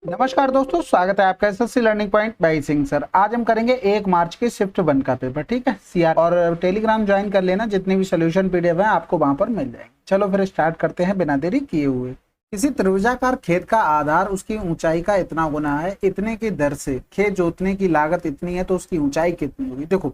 नमस्कार दोस्तों, स्वागत है आपका SSC learning point by Singh sir. आज हम करेंगे 1 मार्च के शिफ्ट 1 का पेपर। ठीक है, सीआर और टेलीग्राम ज्वाइन कर लेना, जितनी भी सोल्यूशन पीडीएफ है आपको वहां पर मिल जाएंगे। चलो फिर स्टार्ट करते हैं बिना देरी किए हुए। किसी त्रिभुजाकार खेत का आधार उसकी ऊंचाई का इतना गुना है, इतने की दर से खेत जोतने की लागत इतनी है, तो उसकी ऊंचाई कितनी होगी। देखो,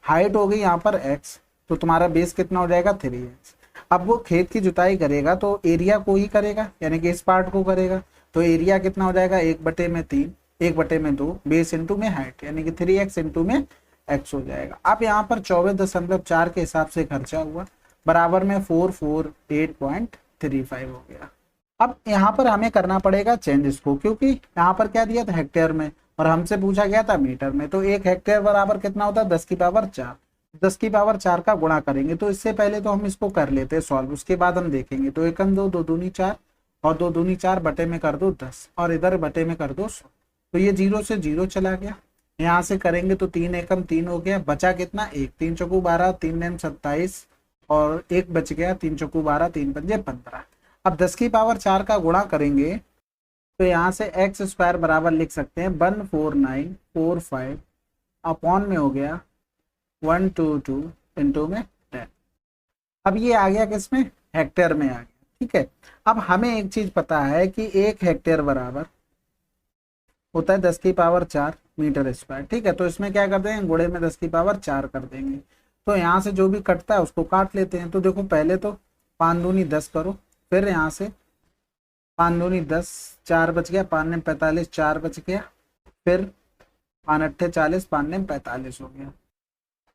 हाइट हो गई यहाँ पर x, तो तुम्हारा बेस कितना हो जाएगा 3x। अब वो खेत की जुताई करेगा तो एरिया को ही करेगा, यानी कि इस पार्ट को करेगा। तो एरिया कितना हो जाएगा 1/3, 1/2 बेस इंटू में हाइट, यानी कि 3x इंटू में x हो जाएगा। अब यहाँ पर 24.4 के हिसाब से खर्चा हुआ, बराबर में 448.35 हो गया। अब यहाँ पर हमें करना पड़ेगा चेंज इसको, क्योंकि यहाँ पर क्या दिया था हेक्टेयर में और हमसे पूछा गया था मीटर में। तो 1 हेक्टेयर बराबर कितना होता है 10⁴। 10⁴ का गुणा करेंगे, तो इससे पहले तो हम इसको कर लेते हैं सॉल्व, उसके बाद हम देखेंगे। तो 1 2, 2 दूनी 4 और 2 दूनी 4, बटे में कर दो 10 और इधर बटे में कर दो 100। तो ये 0 से 0 चला गया। यहाँ से करेंगे तो 3 एकम 3 हो गया, बचा कितना 1, 3 चौकू 12, 3 नैम 27 और 1 बच गया, 3 चौकू 12, 3 पंजे 15। अब 10⁴ का गुणा करेंगे तो यहाँ से x² बराबर लिख सकते हैं 14945 अपॉन में हो गया 122 इंटू में 10। अब ये आ गया किसमें, हेक्टेयर में आ गया। ठीक है, अब हमें एक चीज पता है कि 1 हेक्टेयर बराबर होता है 10⁴ मीटर स्क्वायर। ठीक है, तो इसमें क्या कर देंगे, गुणे में 10⁴ कर देंगे। तो यहाँ से जो भी कटता है उसको काट लेते हैं। तो देखो, पहले तो 5 दूनी 10 करो, फिर यहाँ से 5 दूनी 10, 4 बच गया, 5 ने 45, 4 बच गया, फिर 5 अट्ठे 40, 5 ने 45 हो गया।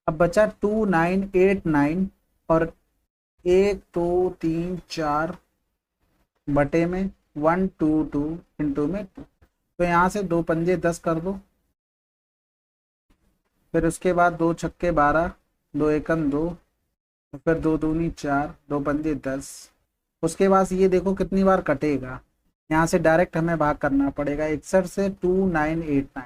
अब बचा 2989 और 1 2 3 4 बटे में 122 इंटू में 2। तो यहाँ से 2 पंजे 10 कर दो, फिर उसके बाद 2 छक्के 12, 2 एकम 2, फिर 2 दूनी 4, 2 पंजे 10। उसके बाद ये देखो कितनी बार कटेगा, यहाँ से डायरेक्ट हमें भाग करना पड़ेगा 61 से 2989।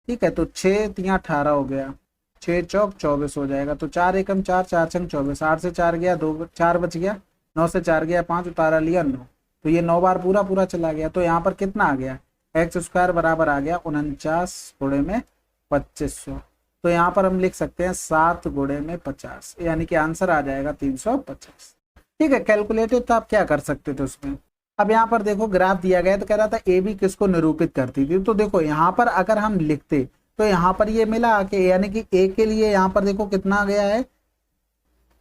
ठीक है, तो 6 3 18 हो गया, 6 चौक 24 हो जाएगा। तो 4 एकम 4, 4 छंग 24, 8 से 4 गया 2, 4 बच गया, 9 से 4 गया 5, उतारा लिया 9। तो ये 9 बार पूरा पूरा चला गया। तो यहाँ पर कितना आ गया, x² बराबर आ गया 49 गुणे में 2500। तो यहाँ पर हम लिख सकते हैं 7 गुणे में 50, यानी कि आंसर आ जाएगा 350। ठीक है, कैलकुलेटेड तो आप क्या कर सकते थे उसमें। अब यहाँ पर देखो ग्राफ दिया गया, तो कह रहा था ए बी किसको निरूपित करती थी। तो देखो यहाँ पर अगर हम लिखते तो यहाँ पर ये मिला आके, यानी कि ए के लिए यहाँ पर देखो कितना गया है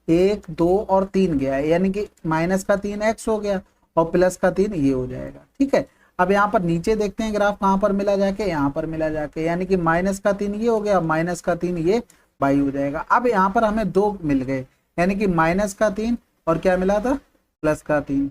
1 2 और 3 गया है, यानी कि माइनस का 3x हो गया और प्लस का 3 ये हो जाएगा। ठीक है, अब यहाँ पर नीचे देखते हैं ग्राफ कहाँ पर मिला जाके, यहाँ पर मिला जाके, यानी कि माइनस का 3 ये हो गया, माइनस का 3 ये बाई हो जाएगा। अब यहाँ पर हमें 2 मिल गए, यानी कि माइनस का 3 और क्या मिला था प्लस का 3,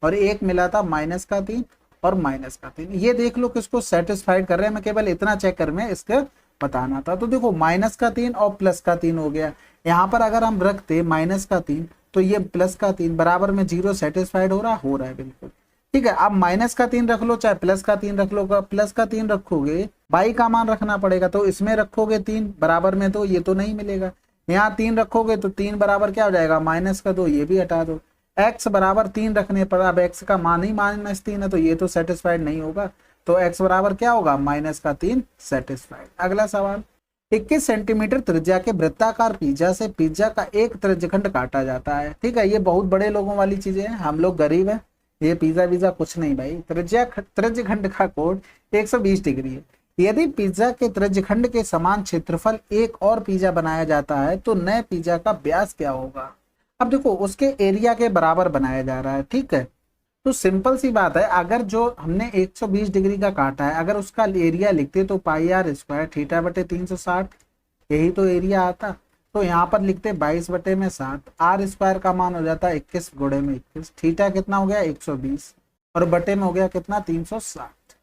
और 1 मिला था माइनस का 3 और माइनस का 3। ये देख लो किसको सेटिस्फाइड कर रहे हैं, मैं केवल इतना चेक कर में इसका बताना था। तो देखो माइनस का 3 और प्लस का 3 हो गया। यहाँ पर अगर हम रखते माइनस का 3 तो ये प्लस का 3 बराबर में 0 सेटिस्फाइड हो रहा है बिल्कुल। ठीक है, अब माइनस का 3 रख लो चाहे प्लस का 3 रख लो, प्लस का 3 रखोगे बाई का मान रखना पड़ेगा, तो इसमें रखोगे 3 बराबर में, तो ये तो नहीं मिलेगा। यहाँ 3 रखोगे तो 3 बराबर क्या हो जाएगा माइनस का 2, ये भी हटा दो। x बराबर 3 रखने पर, अब x का मान ही -3 है, तो ये तो सेटिस्फाइड नहीं होगा। तो x बराबर क्या होगा माइनस का 3 सेटिस्फाइड। अगला सवाल, 21 सेंटीमीटर त्रिज्या के वृत्ताकार पिज्जा से पिज्जा का एक त्रिज्यखंड काटा जाता है। ठीक है, ये बहुत बड़े लोगों वाली चीजें हैं, हम लोग गरीब हैं, ये पिज्जा विज्जा कुछ नहीं भाई। त्रिज्यखंड का कोण 120 डिग्री है। यदि पिज्जा के त्रिज्यखंड के समान क्षेत्रफल एक और पिज्जा बनाया जाता है तो नए पिज्जा का व्यास क्या होगा। अब देखो उसके एरिया के बराबर बनाया जा रहा है। ठीक है, तो सिंपल सी बात है, अगर जो हमने 120 डिग्री का काटा है, अगर उसका एरिया लिखते तो πr² थीटा बटे 360, यही तो एरिया आता। तो यहाँ पर लिखते 22/7, r² का मान हो जाता है 21 गुणे में 21, थीटा कितना हो गया 120 और बटे में हो गया कितना 360।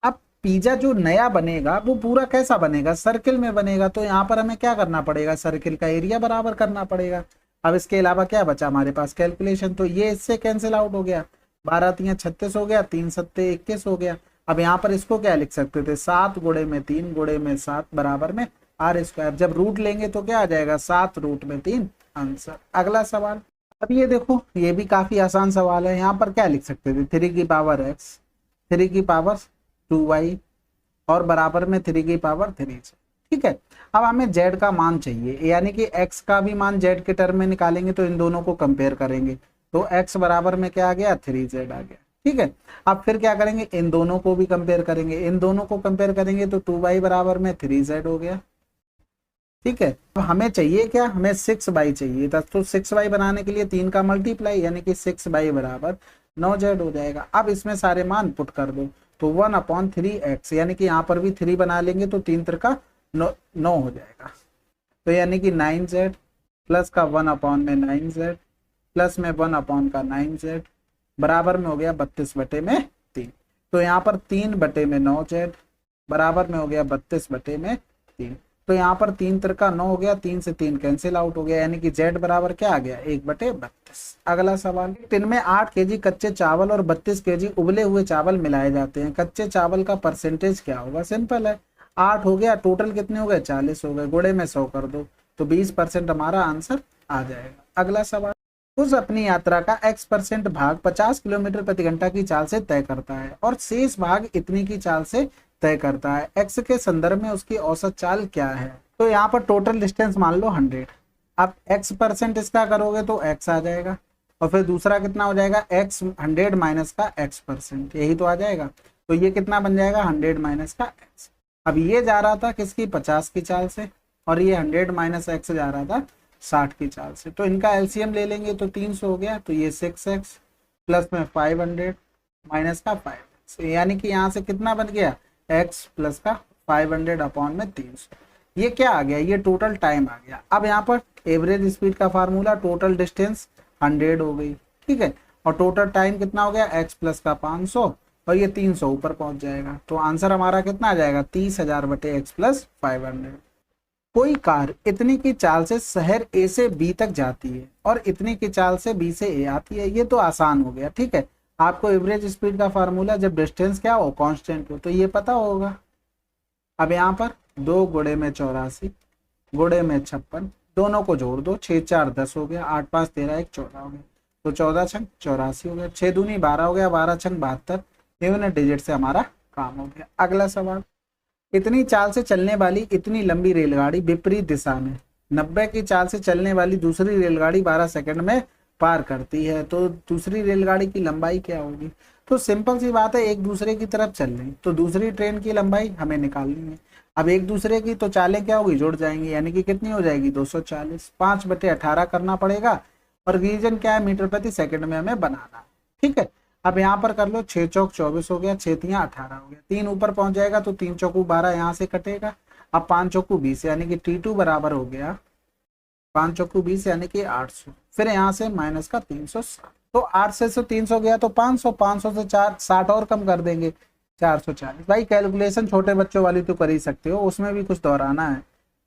अब पिज्जा जो नया बनेगा वो पूरा कैसा बनेगा, सर्किल में बनेगा। तो यहाँ पर हमें क्या करना पड़ेगा, सर्किल का एरिया बराबर करना पड़ेगा। अब इसके अलावा क्या बचा हमारे पास कैलकुलेशन, तो ये इससे कैंसिल आउट हो गया, 12 3 36 हो गया, 3 7 21 हो गया। अब यहाँ पर इसको क्या लिख सकते थे 7 गुणे में 3 गुणे में 7 बराबर में r²। जब रूट लेंगे तो क्या आ जाएगा 7 रूट में 3 आंसर। अगला सवाल, अब ये देखो ये भी काफी आसान सवाल है। यहाँ पर क्या लिख सकते थे 3 की पावर x 3 की पावर 2y और बराबर में 3 की पावर 3z। ठीक है, अब हमें z का मान चाहिए, यानी कि x का भी मान z के टर्म में निकालेंगे तो इन दोनों को कंपेयर करेंगे, तो x बराबर में क्या आ गया 3z आ गया। ठीक है, अब फिर क्या करेंगे, इन दोनों को भी कंपेयर करेंगे, इन दोनों को कंपेयर करेंगे तो 2y बराबर में 3z हो गया। ठीक है, तो हमें चाहिए क्या, हमें 6y चाहिए था, तो 6y बनाने के लिए 3 का मल्टीप्लाई यानी कि 6y बराबर 9z हो जाएगा। अब इसमें सारे मान पुट कर दो, तो 1/3x यानी कि यहाँ पर भी 3 बना लेंगे तो 3 3 9 हो जाएगा, तो यानी कि 9z प्लस का 1/9z प्लस में 1/9z बराबर में हो गया 32/3। तो यहाँ पर 3/9z बराबर में हो गया 32/3। तो यहाँ पर 3 3 9 हो गया, 3 से 3 कैंसिल आउट हो गया, यानी कि z बराबर क्या आ गया 1/32। अगला सवाल, इनमें 8 केजी कच्चे चावल और 32 केजी उबले हुए चावल मिलाए जाते हैं, कच्चे चावल का परसेंटेज क्या होगा। सिंपल है, 8 हो गया, टोटल कितने हो गए 40 हो गए, गुणे में 100 कर दो तो 20% हमारा आंसर आ जाएगा। अगला सवाल, उस अपनी यात्रा का x% भाग 50 किलोमीटर प्रति घंटा की चाल से तय करता है और शेष भाग इतनी की चाल से तय करता है, x के संदर्भ में उसकी औसत चाल क्या है। तो यहाँ पर टोटल डिस्टेंस मान लो 100, अब x% इसका करोगे तो x आ जाएगा और फिर दूसरा कितना हो जाएगा x 100 माइनस का x%, यही तो आ जाएगा। तो ये कितना बन जाएगा 100 माइनस का x। अब ये जा रहा था किसकी 50 की चाल से और ये 100 माइनस x जा रहा था 60 की चाल से, तो इनका एलसीएम ले लेंगे तो 300 हो गया, तो ये 6x प्लस में 500 माइनस का 5x, यानी कि यहाँ से कितना बन गया x प्लस का 500/300। ये क्या आ गया, ये टोटल टाइम आ गया। अब यहाँ पर एवरेज स्पीड का फार्मूला, टोटल डिस्टेंस 100 हो गई, ठीक है, और टोटल टाइम कितना हो गया x प्लस का 500 और ये 300 ऊपर पहुंच जाएगा, तो आंसर हमारा कितना आ जाएगा 30,000/x प्लस 500। कोई कार इतनी की चाल से शहर ए से बी तक जाती है और इतनी की चाल से बी से ए आती है, ये तो आसान हो गया। ठीक है, आपको एवरेज स्पीड का फार्मूला जब डिस्टेंस क्या हो कांस्टेंट हो तो ये पता होगा। अब यहाँ पर 2 गुणे में 84 गुणे में 56, दोनों को जोड़ दो, 6 4 10 हो गया, 8 5 13 1 14 हो गया, तो 14 छंग 84 हो गया, 6 दूनी 12 हो गया, 12 छंग 72, यूनिट डिजिट से हमारा काम हो गया। अगला सवाल, इतनी चाल से चलने वाली इतनी लंबी रेलगाड़ी विपरीत दिशा में 90 की चाल से चलने वाली दूसरी रेलगाड़ी 12 सेकंड में पार करती है, तो दूसरी रेलगाड़ी की लंबाई क्या होगी। तो सिंपल सी बात है, एक दूसरे की तरफ चल रही, तो दूसरी ट्रेन की लंबाई हमें निकालनी है। अब एक दूसरे की तो चालें क्या होगी जुड़ जाएंगी, यानी कि कितनी हो जाएगी 240, 5/18 करना पड़ेगा और रीजन क्या है मीटर प्रति सेकंड में हमें बनाना। ठीक है, अब यहाँ पर कर लो, 6 चौक 24 हो गया, 6 तियां 18 हो गया, 3 ऊपर पहुंच जाएगा तो 3 चौकू 12 यहाँ से कटेगा, अब 5 चौकू 20 यानी कि T2 बराबर हो गया 5 चौकू 20 यानी कि 800, फिर यहाँ से माइनस का 360, तो 8 से 300 गया तो 500, 500 से 60 और कम कर देंगे 440। भाई कैलकुलेशन छोटे बच्चों वाली तो कर ही सकते हो, उसमें भी कुछ दोहराना है।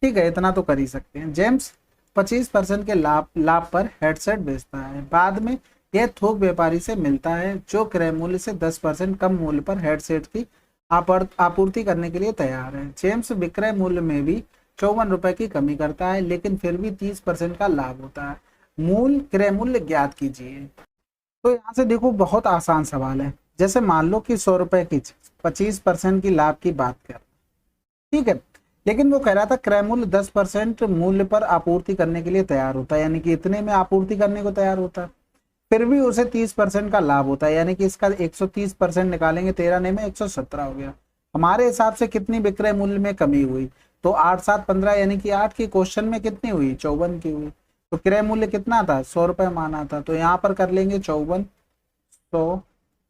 ठीक है, इतना तो कर ही सकते हैं। जेम्स 25% के लाभ पर हेडसेट बेचता है, बाद में यह थोक व्यापारी से मिलता है जो क्रय मूल्य से 10% कम मूल्य पर हेडसेट की आपूर्ति करने के लिए तैयार है। जेम्स विक्रय मूल्य में भी 54 रुपए की कमी करता है, लेकिन फिर भी 30% का लाभ होता है। मूल क्रय मूल्य ज्ञात कीजिए। तो यहाँ से देखो बहुत आसान सवाल है, जैसे मान लो कि 100 रुपए की 25% की लाभ की बात कर, ठीक है, लेकिन वो कह रहा था क्रय मूल्य 10% मूल्य पर आपूर्ति करने के लिए तैयार होता है, यानी कि इतने में आपूर्ति करने को तैयार होता है, फिर भी उसे 30% का लाभ होता है, यानी कि इसका 130% निकालेंगे, 13 ने में 117 हो गया। हमारे हिसाब से कितनी विक्रय मूल्य में कमी हुई, तो 8 7 15 यानी कि 8 की क्वेश्चन में कितनी हुई 54 की हुई, तो क्रय मूल्य कितना था 100 रुपए माना था, तो यहाँ पर कर लेंगे 54 100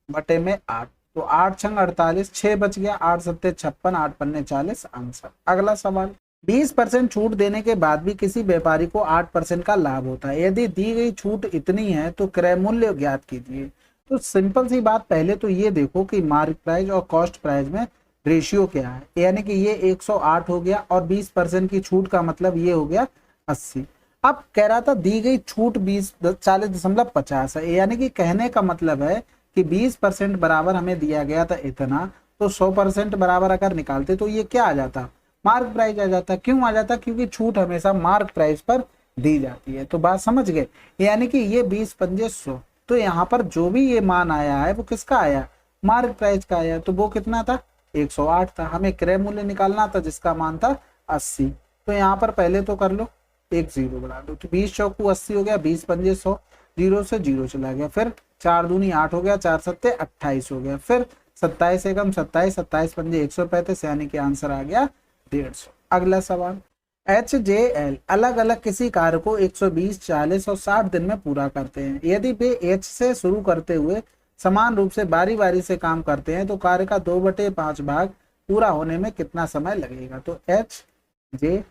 बटे में 8, तो 8 छंग 48, 6 बच गया, 8 सत्ते 56, 8 पन्ने 40 आंसर। अगला सवाल, 20% छूट देने के बाद भी किसी व्यापारी को 8% का लाभ होता है, यदि दी गई छूट इतनी है तो क्रय मूल्य ज्ञात कीजिए। तो सिंपल सी बात, पहले तो ये देखो कि मार्केट प्राइस और कॉस्ट प्राइस में रेशियो क्या है, यानी कि ये 108 हो गया और 20% की छूट का मतलब ये हो गया 80। अब कह रहा था दी गई छूट 40.50 है, यानी कि कहने का मतलब है कि 20% बराबर हमें दिया गया था इतना, तो 100% बराबर अगर निकालते तो ये क्या आ जाता मार्क प्राइस आ जाता। क्यों आ जाता, क्योंकि छूट हमेशा मार्क प्राइस पर दी जाती है। तो बात समझ गए, यानी कि ये 20 पंजे 100, तो यहाँ पर जो भी ये मान आया है वो किसका आया मार्केट प्राइस का आया, तो वो कितना था 108 था। हमें क्रय मूल्य निकालना था जिसका मान था 80। तो यहाँ पर पहले तो कर लो, एक जीरो बढ़ा दो, तो 20 चौकू 80 हो गया, 20 पंजे 100, जीरो से जीरो चला गया, फिर 4 दूनी 8 हो गया, 4 सत्ते 28 हो गया, फिर 27 एकम 27, 27 पंजे 135, यानी कि आंसर आ गया 150। अगला सवाल, HJL अलग अलग किसी कार्य को 120, 40 और 60 दिन में पूरा करते हैं। यदि वे H से शुरू करते हुए समान रूप से बारी बारी से काम करते हैं तो कार्य का 2/5 भाग पूरा होने में कितना समय लगेगा। तो HJL,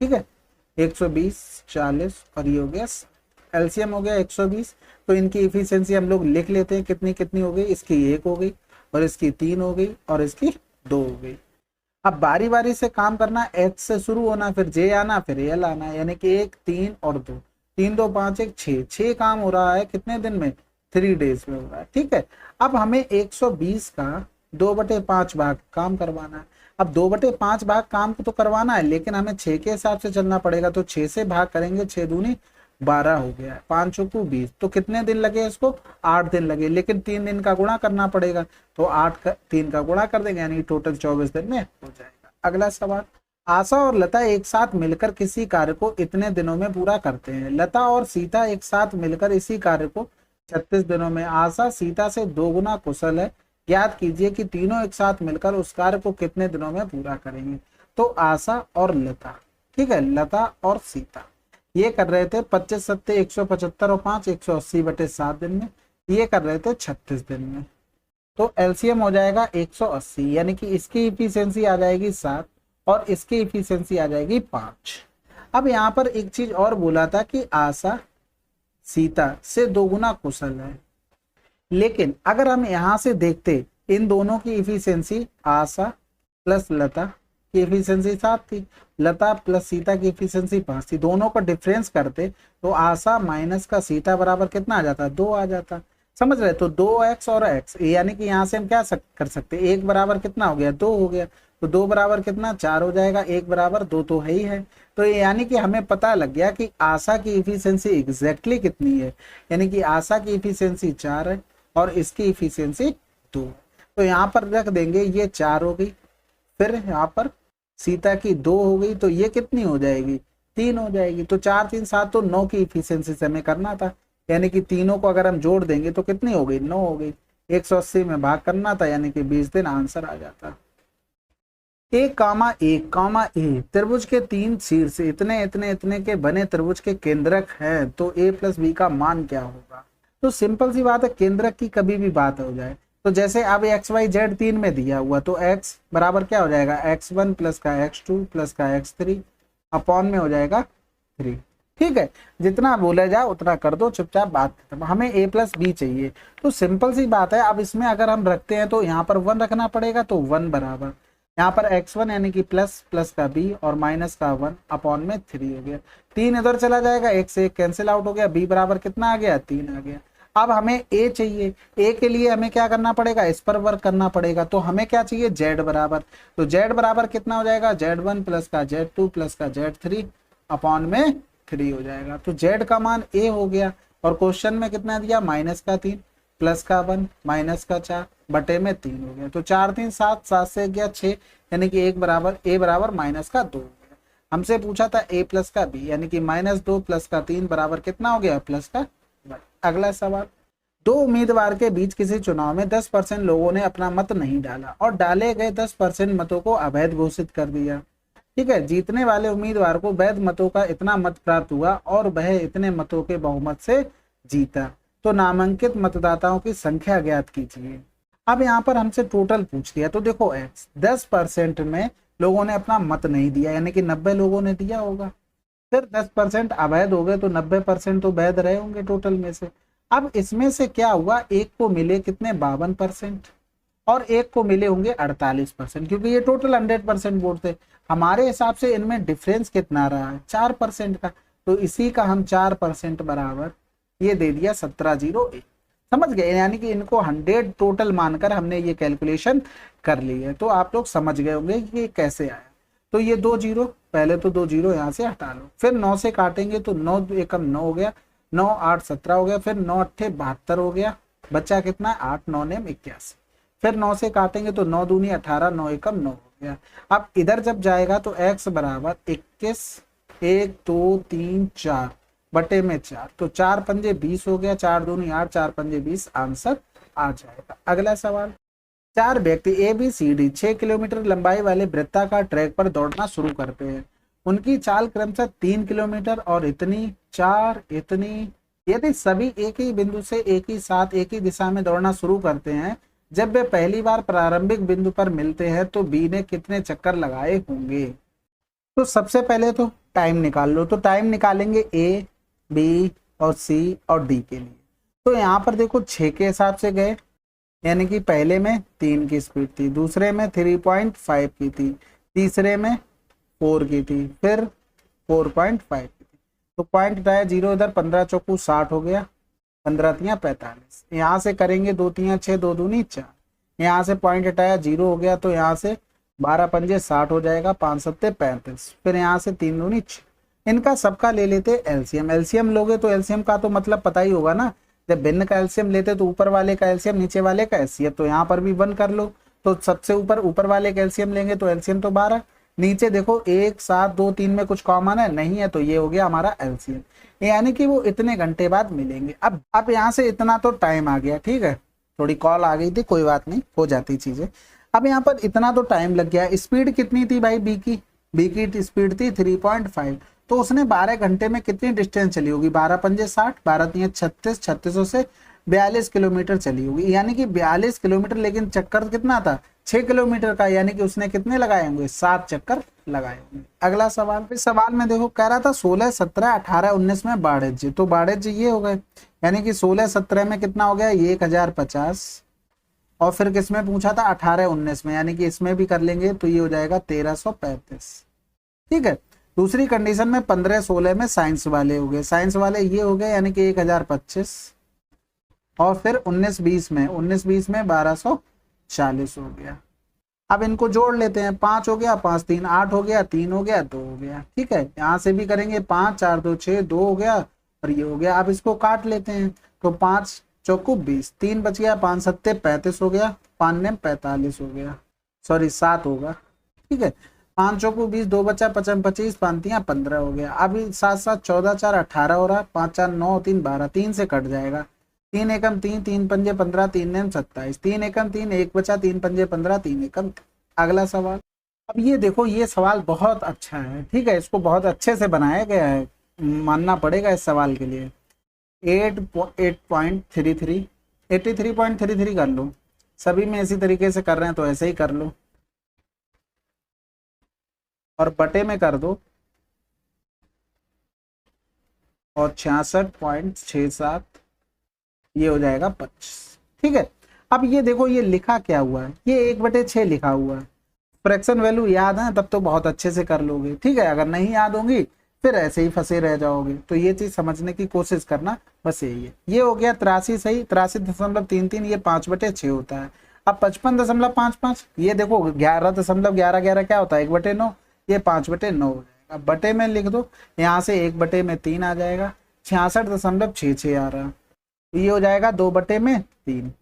ठीक है, 120, 40 और ये हो गया एलसीएम हो गया 120। तो इनकी इफिशियंसी हम लोग लिख लेते हैं, कितनी कितनी हो गई, इसकी 1 हो गई और इसकी 3 हो गई और इसकी 2 हो गई। अब बारी बारी से काम करना, H से शुरू होना, फिर J आना, फिर L आना, यानी कि 1, 3 और 2, 3 2 5 1 6 काम हो रहा है कितने दिन में, 3 डेज में हो रहा है। ठीक है, अब हमें 120 का 2/5 भाग काम करवाना है। अब 2/5 भाग काम को तो करवाना है, लेकिन हमें 6 के हिसाब से चलना पड़ेगा। तो 6 से भाग करेंगे, 6 दूनी 12 हो गया, 5 चौकू 20, तो कितने दिन लगे इसको, 8 दिन लगे, लेकिन 3 दिन का गुणा करना पड़ेगा, तो 8 का 3 का गुणा कर देंगे, यानी टोटल 24 दिन में हो जाएगा। अगला सवाल, आशा और लता एक साथ मिलकर किसी कार्य को इतने दिनों में पूरा करते हैं। लता और सीता एक साथ मिलकर इसी कार्य को 36 दिनों में। आशा सीता से 2 गुना कुशल है, ज्ञात कीजिए कि तीनों एक साथ मिलकर उस कार्य को कितने दिनों में पूरा करेंगे। तो आशा और लता, ठीक है, लता और सीता ये कर रहे थे 25 सत्ते 175 और 5 180/7 दिन में, ये कर रहे थे 36 दिन में। तो एलसीएम हो जाएगा 180, यानी कि इसकी इफिशियंसी आ जाएगी 7 और इसकी इफिशियंसी आ जाएगी 5। अब यहाँ पर एक चीज और बोला था कि आशा सीता से 2 गुना कुशल है, लेकिन अगर हम यहां से देखते इन दोनों की इफिशियंसी, आशा प्लस लता की इफिशियंसी 7 थी, लता प्लस सीता की इफिशियंसी 5 थी, दोनों का डिफरेंस करते तो आशा माइनस का सीता बराबर कितना आ जाता, 2 आ जाता। समझ रहे, तो 2x और x, यानी कि यहाँ से हम क्या कर सकते, 1 बराबर कितना हो गया, 2 हो गया, तो 2 बराबर कितना 4 हो जाएगा, 1 बराबर 2 तो है ही है। तो यानी कि हमें पता लग गया कि आशा की इफिशियंसी एग्जैक्टली कितनी है, यानी कि आशा की इफिशियंसी 4 है और इसकी इफिशियंसी 2। तो यहाँ पर रख देंगे, ये 4 हो गई, फिर यहाँ पर सीता की 2 हो गई, तो ये कितनी हो जाएगी, 3 हो जाएगी। तो 4 3 7, तो 9 की इफिशियंसी से हमें करना था, यानी कि तीनों को अगर हम जोड़ देंगे तो कितनी हो गई, 9 हो गई। 180 में भाग करना था, यानी कि 20 दिन आंसर आ जाता। 1, त्रिभुज के 3 शीर्ष इतने इतने इतने के बने त्रिभुज के केंद्रक हैं, तो a + b का मान क्या होगा। तो सिंपल सी बात है, केंद्रक की कभी भी बात हो जाए तो जैसे अब XYZ 3 में दिया हुआ, तो x बराबर क्या हो जाएगा, x1 प्लस का x2 प्लस का x3 अपॉन में हो जाएगा 3। ठीक है, जितना बोला जाए उतना कर दो, चुपचाप बात खत्म। हमें a + b चाहिए, तो सिंपल सी बात है। अब इसमें अगर हम रखते हैं तो यहाँ पर 1 रखना पड़ेगा, तो 1 बराबर यहाँ पर x1 यानी कि प्लस का b और माइनस का 1 अपॉन में 3 हो गया, 3 इधर चला जाएगा, 1 से 1 कैंसिल आउट हो गया, b बराबर कितना आ गया, 3 आ गया। अब हमें a चाहिए, a के लिए हमें क्या करना पड़ेगा, इस पर वर्क करना पड़ेगा। तो हमें क्या चाहिए, z बराबर, तो z बराबर कितना हो जाएगा, z1 प्लस का z2 प्लस का z3 अपॉन में 3 हो जाएगा। तो z का मान a हो गया, और क्वेश्चन में कितना दिया, माइनस का 3 प्लस का 1 माइनस का 4 बटे में 3 हो गया। तो 4 3 7, 7 से गया 6, यानी कि a बराबर माइनस का 2 हो गया। हमसे पूछा था a प्लस का b, यानी कि -2 प्लस का 3 बराबर कितना हो गया, प्लस का 1। अगला सवाल, 2 उम्मीदवार के बीच किसी चुनाव में 10% लोगों ने अपना मत नहीं डाला और डाले गए 10% मतों को अवैध घोषित कर दिया। ठीक है, जीतने वाले उम्मीदवार को वैध मतों का इतना मत प्राप्त हुआ और वह इतने मतों के बहुमत से जीता, तो नामांकित मतदाताओं की संख्या ज्ञात कीजिए। अब यहाँ पर हमसे टोटल पूछ लिया, तो देखो x 10% में लोगों ने अपना मत नहीं दिया, यानी कि 90 लोगों ने दिया होगा, फिर 10% अवैध हो गए, तो 90% तो वैध रहे होंगे टोटल में से। अब इसमें से क्या हुआ, एक को मिले कितने 52% और एक को मिले होंगे 48%, क्योंकि ये टोटल 100% वोट थे। हमारे हिसाब से इनमें डिफरेंस कितना रहा है, 4% का, तो इसी का हम 4% बराबर ये दे दिया 1701। समझ गए, यानी कि इनको 100 टोटल मानकर हमने ये कैलकुलेशन कर ली है। तो आप लोग समझ गए होंगे कि ये कैसे आया। तो ये 2 जीरो, पहले तो 2 जीरो यहाँ से हटा लो, फिर 9 से काटेंगे तो 9 एकम 9 हो गया, 9 8 17 हो गया, फिर 9 8 72 हो गया, बच्चा कितना 8 9 नेम 81। फिर 9 से काटेंगे तो 9 दूनी 18, 9 एकम 9 हो गया। अब इधर जब जाएगा तो x बराबर 21, 1 2 3 4 बटे में 4, तो 4 पंजे 20 हो गया, 4 दूनी 8, 4 पंजे 20, आंसर आ जाएगा। अगला सवाल, 4 व्यक्ति A B C D 6 kilometre लंबाई वाले वृत्ताकार ट्रैक पर दौड़ना शुरू करते हैं। उनकी चाल क्रमशः 3 किलोमीटर और इतनी, 4, इतनी। यदि सभी एक ही बिंदु से एक ही साथ एक ही दिशा में दौड़ना शुरू करते हैं, जब वे पहली बार प्रारंभिक बिंदु पर मिलते हैं तो बी ने कितने चक्कर लगाए होंगे। तो सबसे पहले तो टाइम निकाल लो। तो टाइम निकालेंगे ए, बी और सी और डी के लिए। तो यहाँ पर देखो 6 के हिसाब से गए, यानी कि पहले में 3 की स्पीड थी, दूसरे में 3.5 की थी, तीसरे में 4 की थी, फिर 4.5 की थी। तो पॉइंट हटाया 0 इधर, 15 चौकू 60 हो गया, 15 तियां 45। यहाँ से करेंगे 2 तियां 6, 2 दूनी 4। यहाँ से पॉइंट हटाया 0 हो गया, तो यहाँ से 12 पंजे 60 हो जाएगा, 5 सत्ते 35। फिर यहाँ से 3 दूनी 6। इनका सबका ले लेते एलसीएम। एलसीएम लोगे तो एलसीएम का तो मतलब पता ही होगा ना, जब भिन्न का एलसीएम लेते तो ऊपर वाले का एलसीएम नीचे वाले का एलसीएम। तो यहाँ पर भी 1 कर लो, तो सबसे ऊपर वाले का एलसीएम लेंगे तो एलसीएम तो 12। नीचे देखो 1 7 2 3 में कुछ कॉमन है नहीं है, तो ये हो गया हमारा एलसीएम, यानी कि वो इतने घंटे बाद मिलेंगे। अब यहाँ से इतना तो टाइम आ गया, ठीक है, थोड़ी कॉल आ गई थी, कोई बात नहीं, हो जाती चीजें। अब यहाँ पर इतना तो टाइम लग गया। स्पीड कितनी थी भाई बी की स्पीड थी 3.5, तो उसने 12 घंटे में कितनी डिस्टेंस चली होगी, 12 पंजे 60, 12 तियां 36, 36 से 42 किलोमीटर चली होगी, यानी कि 42 किलोमीटर। लेकिन चक्कर कितना था, 6 किलोमीटर का, यानी कि उसने कितने लगाए होंगे, 7 चक्कर लगाए होंगे। अगला सवाल, इस सवाल में देखो कह रहा था 16 17 18 19 में बाड़ेज, तो बाड़ेज ये हो गए, यानी कि 16 17 में कितना हो गया 1050, और फिर किसमें पूछा था 18 19 में, यानी कि इसमें भी कर लेंगे तो ये हो जाएगा 1335। ठीक है, दूसरी कंडीशन में 15 16 में साइंस वाले हो गए, साइंस वाले ये हो गए, यानी कि 1025, और फिर 19 20 में 1240 हो गया। अब इनको जोड़ लेते हैं, 5 हो गया, 5 3 8 हो गया, 3 हो गया, 2 हो गया। ठीक है, यहाँ से भी करेंगे 5 4 2 6, 2 हो गया और ये हो गया। अब इसको काट लेते हैं, तो 5 चौकू 20, 3 बच गया, 5 सत्ते 35 हो गया, 5 ने 45 हो गया, सॉरी 7 होगा। ठीक है, 5 चौकू 20, 2 बचा 55 25, 5 तियां 15 हो गया। अब 7 7 14 4 18 हो रहा, 5 4 9 3 12, 3 से कट जाएगा, 3 एकम 3, 3 पंजे 15, 3 नेम 27, 3 एकम 3, 1 बचा, 3 पंजे 15, 3 एकम। अगला सवाल, अब ये देखो ये सवाल बहुत अच्छा है, ठीक है, इसको बहुत अच्छे से बनाया गया है, मानना पड़ेगा इस सवाल के लिए। 8.33 83.33 कर लो, सभी में इसी तरीके से कर रहे हैं तो ऐसे ही कर लो, और बटे में कर दो, और 66.67, ये हो जाएगा 25। ठीक है, अब ये देखो ये लिखा क्या हुआ है, ये 1/6 लिखा हुआ है। फ्रैक्शन वैल्यू याद है तब तो बहुत अच्छे से कर लोगे, ठीक है, अगर नहीं याद होंगी फिर ऐसे ही फंसे रह जाओगे। तो ये चीज समझने की कोशिश करना, बस यही है। ये हो गया 83 सही, 83.33, ये 5/6 होता है। अब 55.55, ये देखो 11.11 क्या होता है 1/9, ये 5/9 हो जाएगा। बटे में लिख दो, यहाँ से 1/3 आ जाएगा, 66.66 आ रहा, ये हो जाएगा 2/3,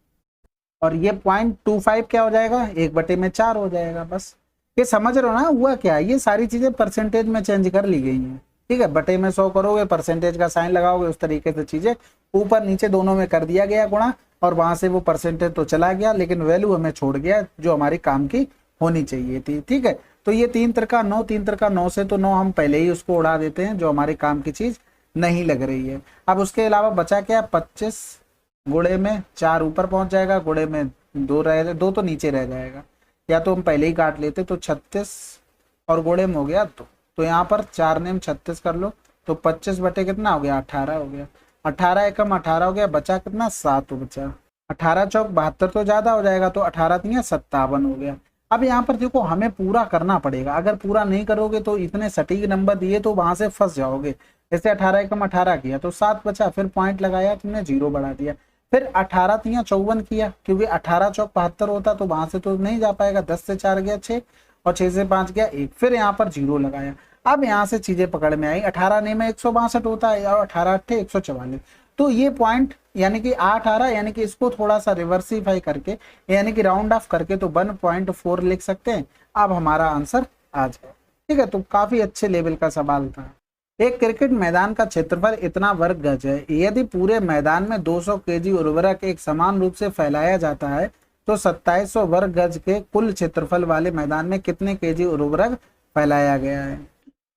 और ये 0.25 क्या हो जाएगा 1/4 हो जाएगा। बस ये समझ रहे हो ना हुआ क्या, ये सारी चीजें परसेंटेज में चेंज कर ली गई हैं। ठीक है, बटे में 100 करोगे, परसेंटेज का साइन लगाओगे, उस तरीके से चीजें ऊपर नीचे दोनों में कर दिया गया गुणा, और वहां से वो परसेंटेज तो चला गया, लेकिन वैल्यू हमें छोड़ गया जो हमारी काम की होनी चाहिए थी। ठीक है, तो ये 3 त्रिका 9, 3 त्रिका 9 से तो 9 हम पहले ही उसको उड़ा देते हैं, जो हमारे काम की चीज नहीं लग रही है। अब उसके अलावा बचा क्या, 25 गुणे में 4 ऊपर पहुंच जाएगा, गुणे में 2 रह 2 तो नीचे रह जाएगा, या तो हम पहले ही काट लेते, तो 36 और गुणे में हो गया 2, तो यहाँ पर 4 नेम 36 कर लो, तो 25 बटे कितना हो गया 18 हो गया, 18 एकम 18 हो गया, बचा कितना 7 बचा, 18 चौक 72 तो ज्यादा हो जाएगा, तो 18 तियां 57 हो गया। अब यहाँ पर देखो हमें पूरा करना पड़ेगा, अगर पूरा नहीं करोगे तो इतने सटीक नंबर दिए तो वहां से फंस जाओगे। जैसे 18 एकम 18 किया तो 7 बचा, फिर पॉइंट लगाया तुमने 0 बढ़ा दिया, फिर 18 तियां 54 किया, क्योंकि 18 चौक 72 होता, तो वहां से तो नहीं जा पाएगा, 10 से 4 गया 6, और 6 से 5 गया 1, फिर यहाँ पर 0 लगाया। अब यहाँ से चीजें पकड़ में आई, 18 नहीं में 162 होता है, और 18 8 144, तो ये पॉइंट यानी कि 8 आ रहा है, यानी कि इसको थोड़ा सा रिवर्सिफाई करके यानी कि राउंड ऑफ करके तो 1.4 लिख सकते हैं। अब हमारा आंसर आ जाए। ठीक है, तो काफी अच्छे लेवल का सवाल था। एक क्रिकेट मैदान का क्षेत्रफल इतना वर्ग गज है, यदि पूरे मैदान में 200 केजी उर्वरक एक समान रूप से फैलाया जाता है तो 2700 वर्ग गज के कुल क्षेत्रफल वाले मैदान में कितने केजी उर्वरक फैलाया गया है।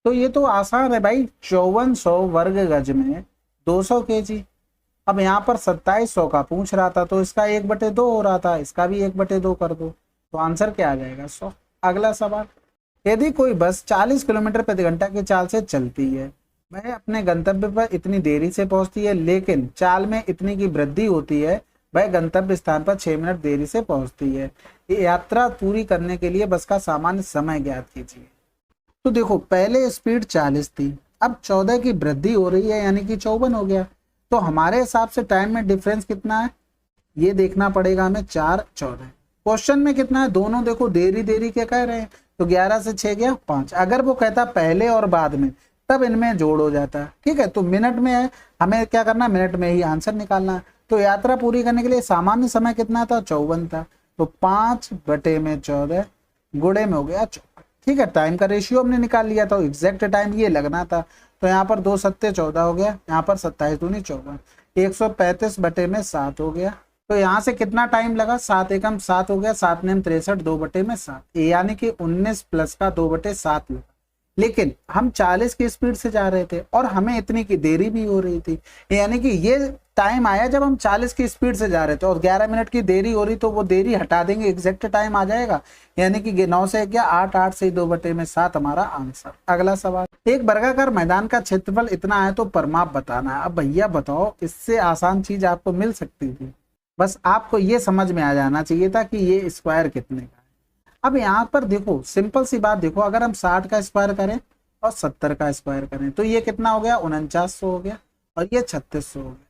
तो ये तो आसान है भाई, 5400 वर्ग गज में 200 केजी। अब यहाँ पर 2700 का पूछ रहा था तो इसका 1/2 हो रहा था, इसका भी 1/2 कर दो तो आंसर क्या आ जाएगा 100। अगला सवाल, यदि कोई बस 40 किलोमीटर प्रति घंटा की चाल से चलती है, वह अपने गंतव्य पर इतनी देरी से पहुंचती है, लेकिन चाल में इतनी की वृद्धि होती है, वह गंतव्य स्थान पर 6 मिनट देरी से पहुंचती है। ये यात्रा पूरी करने के लिए बस का सामान्य समय ज्ञात कीजिए। तो देखो पहले स्पीड 40 थी, अब 14 की वृद्धि हो रही है यानी कि 54 हो गया। तो हमारे हिसाब से टाइम में डिफरेंस कितना है ये देखना पड़ेगा हमें, 4 14। क्वेश्चन में कितना है, दोनों देखो देरी देरी के कह रहे हैं, तो 11 से 6 गया 5। अगर वो कहता पहले और बाद में तब इनमें जोड़ हो जाता है। ठीक है, तो मिनट में है, हमें क्या करना, मिनट में ही आंसर निकालना है। तो यात्रा पूरी करने के लिए सामान्य समय कितना था, 54 था। तो 5/14 गुणे में हो गया 54। ठीक है, टाइम का रेशियो हमने निकाल लिया था, एग्जैक्ट टाइम ये लगना था। तो यहाँ पर 2 सत्ते 14 हो गया, यहाँ पर 27 दूनी 14, 135/7 हो गया। तो यहाँ से कितना टाइम लगा, 7 एकम 7 हो गया, 7 नेम 63, 2/7 यानी कि 19 प्लस का 2/7 लगा। लेकिन हम 40 की स्पीड से जा रहे थे और हमें इतनी की देरी भी हो रही थी, यानी कि ये टाइम आया जब हम 40 की स्पीड से जा रहे थे और 11 मिनट की देरी हो रही, तो वो देरी हटा देंगे, एग्जैक्ट टाइम आ जाएगा, यानी कि 9 से 11 8 8 से 2/7 हमारा आंसर। अगला सवाल, एक वर्गाकार मैदान का क्षेत्रफल इतना है तो परिमाप बताना है। अब भैया बताओ, इससे आसान चीज आपको मिल सकती थी, बस आपको ये समझ में आ जाना चाहिए था कि ये स्क्वायर कितने का है। अब यहाँ पर देखो सिंपल सी बात, देखो अगर हम 60 का स्क्वायर करें और 70 का स्क्वायर करें तो ये कितना हो गया, 4900 हो गया और ये 3600 हो गया।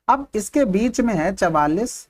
अब इसके बीच में है 44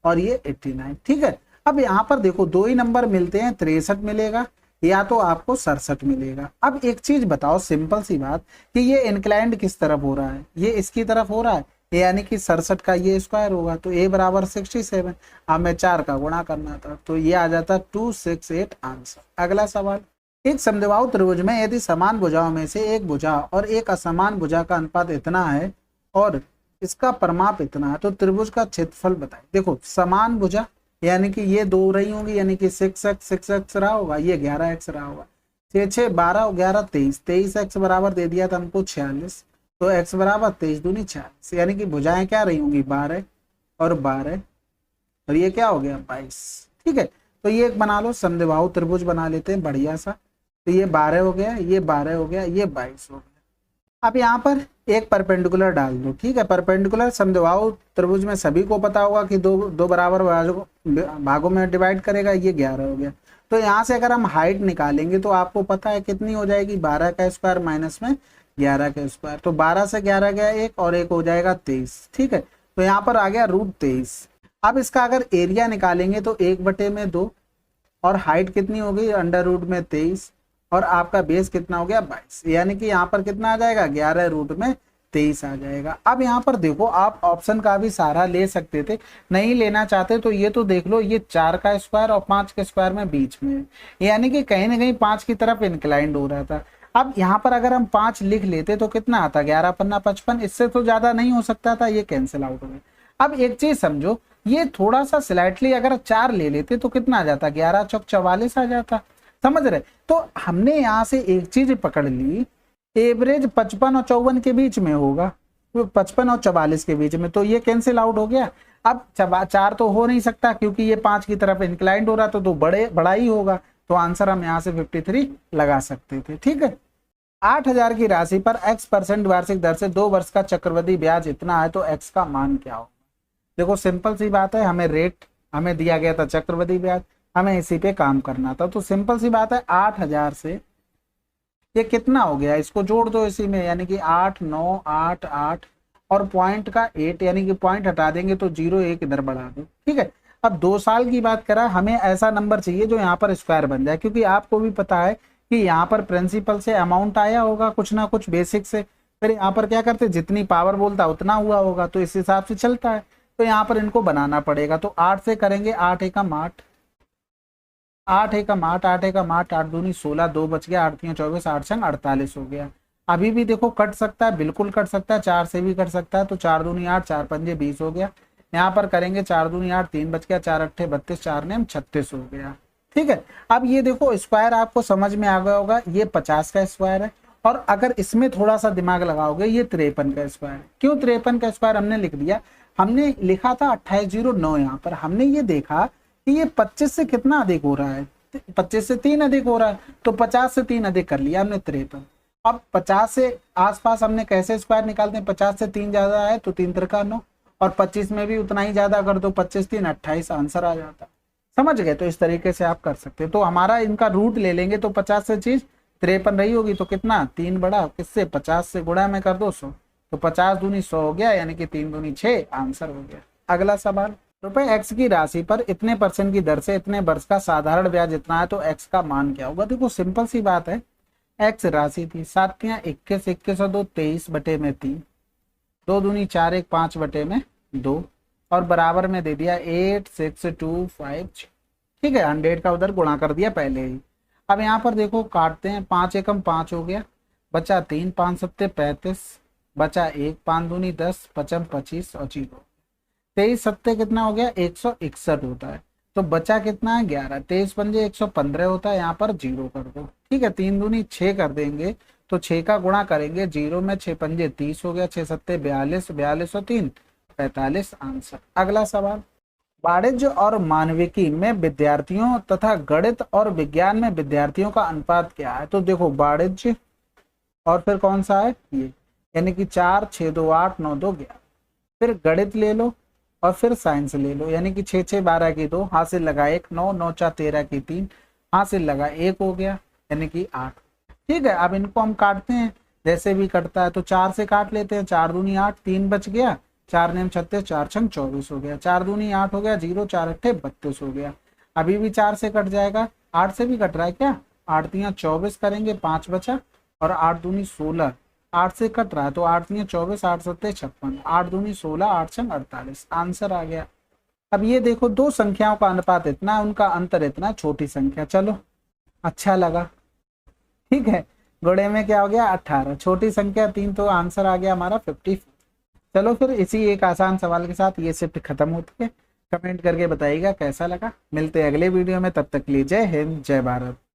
और ये 89। ठीक है, अब यहाँ पर देखो दो ही नंबर मिलते हैं, 63 मिलेगा या तो आपको 67 मिलेगा। अब एक चीज बताओ, सिंपल सी बात, कि ये इंक्लाइंड किस तरफ हो रहा है, ये इसकी तरफ हो रहा है, यानी कि 67 का ये स्क्वायर होगा तो a बराबर 67। अब मैं 4 का गुणा करना था तो ये आ जाता 268 आंसर। अगला सवाल, एक समद्विबाहु त्रिभुज में यदि समान भुजाओं में से एक भुजा और एक असमान भुजा का अनुपात इतना है और इसका परिमाप इतना है तो त्रिभुज का क्षेत्रफल बताए। देखो समान भुजा यानी कि ये 2 रही होंगी, यानी कि 6x रहा होगा, ये 11x रहा होगा, 6 6 12 11 23, 23x बराबर दे दिया था हमको 46, तो x बराबर 23 दूनी 46, यानी कि भुजाएं क्या रही होंगी 12 और 12 और ये क्या हो गया 22। ठीक है, तो ये एक बना लो, समद्विबाहु त्रिभुज बना लेते हैं बढ़िया सा। तो ये 12 हो गया, ये 12 हो गया, ये 22 हो गया। अब यहाँ पर एक परपेंडिकुलर डाल दो। ठीक है, परपेंडिकुलर समद्विबाहु त्रिभुज में सभी को पता होगा कि दो बराबर भागों में डिवाइड करेगा, ये 11 हो गया। तो यहाँ से अगर हम हाइट निकालेंगे तो आपको पता है कितनी हो जाएगी, 12 का स्क्वायर माइनस में 11 का स्क्वायर, तो 12 से 11 गया एक और एक हो जाएगा 23। ठीक है, तो यहाँ पर आ गया √23। अब इसका अगर एरिया निकालेंगे तो 1/2 और हाइट कितनी हो गई √23 और आपका बेस कितना हो गया 22, यानी कि यहाँ पर कितना आ जाएगा 11√23 आ जाएगा। अब यहाँ पर देखो आप ऑप्शन का भी सहारा ले सकते थे, नहीं लेना चाहते तो ये तो देख लो, ये 4 का स्क्वायर और 5 के स्क्वायर में बीच में, यानी कि कहीं ना कहीं 5 की तरफ इंक्लाइंड हो रहा था। अब यहाँ पर अगर हम 5 लिख लेते तो कितना आता, 11 पन्ना 55, इससे तो ज्यादा नहीं हो सकता था, ये कैंसिल आउट हो गया। अब एक चीज समझो, ये थोड़ा सा स्लाइटली अगर 4 ले लेते तो कितना आ जाता, 11 चौक 44 आ जाता, समझ रहे। तो हमने यहाँ से एक चीज पकड़ ली, एवरेज 55 और 54 के बीच में होगा, 55 और 44 के बीच में, तो ये कैंसिल आउट हो गया। अब 4 तो हो नहीं सकता क्योंकि ये 5 की तरफ इंक्लाइंड हो रहा तो बड़ा ही होगा, तो आंसर हम यहाँ से 53 लगा सकते थे। ठीक है, 8000 की राशि पर x% वार्षिक दर से 2 वर्ष का चक्रवृद्धि ब्याज इतना है तो x का मान क्या होगा। देखो सिंपल सी बात है, हमें रेट हमें दिया गया था चक्रवृद्धि ब्याज, हमें इसी पे काम करना था। तो सिंपल सी बात है, 8000 से ये कितना हो गया, इसको जोड़ दो इसी में, यानी कि 8 9 8 8 और पॉइंट का 8, यानी कि पॉइंट हटा देंगे तो 0 1 इधर बढ़ा दो। ठीक है, अब 2 साल की बात करा, हमें ऐसा नंबर चाहिए जो यहाँ पर स्क्वायर बन जाए, क्योंकि आपको भी पता है कि यहाँ पर प्रिंसिपल से अमाउंट आया होगा कुछ ना कुछ बेसिक से, फिर यहाँ पर क्या करते, जितनी पावर बोलता उतना हुआ होगा, तो इस हिसाब से चलता है। तो यहाँ पर इनको बनाना पड़ेगा। तो 8 से करेंगे, 8 एकम 8, 8 एकम 8, 8 एकम 8, 8 दूनी 16, 2 बच गया, 8 3 24, 8 छंग 48 हो गया। अभी भी देखो कट सकता है, बिल्कुल कट सकता है, 4 से भी कट सकता है। तो 4 दूनी 8, 4 पंजे 20 हो गया। यहाँ पर करेंगे 4 दूनी 8, 3 बच गया, 4 अट्ठे 32, 4 नेम 36 हो गया। ठीक है, अब ये देखो स्क्वायर आपको समझ में आ गया होगा, ये 50 का स्क्वायर है। और अगर इसमें थोड़ा सा दिमाग लगाओगे, ये 53 का स्क्वायर है। क्यों 53 का स्क्वायर हमने लिख दिया, हमने लिखा था 2809, यहाँ पर हमने ये देखा कि ये 25 से कितना अधिक हो रहा है, 25 से 3 अधिक हो रहा है, तो 50 से 3 अधिक कर लिया हमने 53। अब 50 से आसपास हमने कैसे स्क्वायर निकालते हैं, 50 से 3 ज्यादा है तो 3 त्रिका 9, और 25 में भी उतना ही ज्यादा कर दो, 25 3 28, आंसर आ जाता है। समझ गए, तो इस तरीके से आप कर सकते हैं। तो हमारा इनका रूट ले लेंगे, तो 50 से चीज 53 रही होगी, तो कितना 3 बड़ा किससे 50 से गुणा में कर दो 100, तो 50 दूनी 100 हो गया, यानी कि 3 दूनी 6, आंसर हो गया। अगला सवाल, रुपए x की राशि पर इतने % की दर से इतने वर्ष का साधारण ब्याज इतना है, तो x का मान क्या होगा। देखो सिंपल सी बात है, x राशि थी 7 तियां 21, 21 और 2 23 बटे में 3, 2 दूनी 4, 1 5 बटे में 2, और बराबर में दे दिया 8 6 2 5। ठीक है, 100 का उधर गुणा कर दिया पहले ही। अब यहाँ पर देखो काटते हैं, 5 एकम 5 हो गया, बचा 3, 5 सत्ते 35, बचा 1, 5 दूनी 10, 55 25 और 0, 23 सत्ते कितना हो गया 161 होता है, तो बचा कितना है 11, 23 पंजे 115 होता है, यहाँ पर 0 कर दो। ठीक है, 3 दूनी 6 कर देंगे, तो 6 का गुणा करेंगे 0 में, 6 पंजे 30 हो गया, 6 सत्ते 42, 42 और 3 45, आंसर। अगला सवाल, वाणिज्य और मानविकी में विद्यार्थियों तथा गणित और विज्ञान में विद्यार्थियों का अनुपात क्या है। तो देखो वाणिज्य और फिर कौन सा है ये, यानी कि 4 6 2 8 9 2 11, फिर गणित ले लो और फिर साइंस ले लो, यानी कि 6 6 12 की 2, हासिल लगा 1, 9 9 4 13 की 3, हासिल लगा 1 हो गया, यानी कि 8। ठीक है, अब इनको हम काटते हैं, जैसे भी कटता है, तो 4 से काट लेते हैं, 4 दूनी 8, 3 बच गया, 4 नेम 36, 4 छंग 24 हो गया, 4 दूनी 8 हो गया, 0 4 अट्ठे 32 हो गया। अभी भी 4 से कट जाएगा, 8 से भी कट रहा है क्या, 8 तियां 24 करेंगे, 5 बचा, और 8 दूनी 16, 8 से कट रहा है, तो 8 तियां 24, 8 सत्ते 56, 8 दूनी 16, 8 छंग 48, आंसर आ गया। अब ये देखो दो संख्याओं का अनुपात इतना, उनका अंतर इतना, छोटी संख्या। चलो अच्छा लगा, ठीक है, गुणे में क्या हो गया 18, छोटी संख्या 3, तो आंसर आ गया हमारा 54। चलो फिर इसी एक आसान सवाल के साथ ये शिफ्ट खत्म होती है। कमेंट करके बताइएगा कैसा लगा। मिलते हैं अगले वीडियो में, तब तक के लिए जय हिंद जय भारत।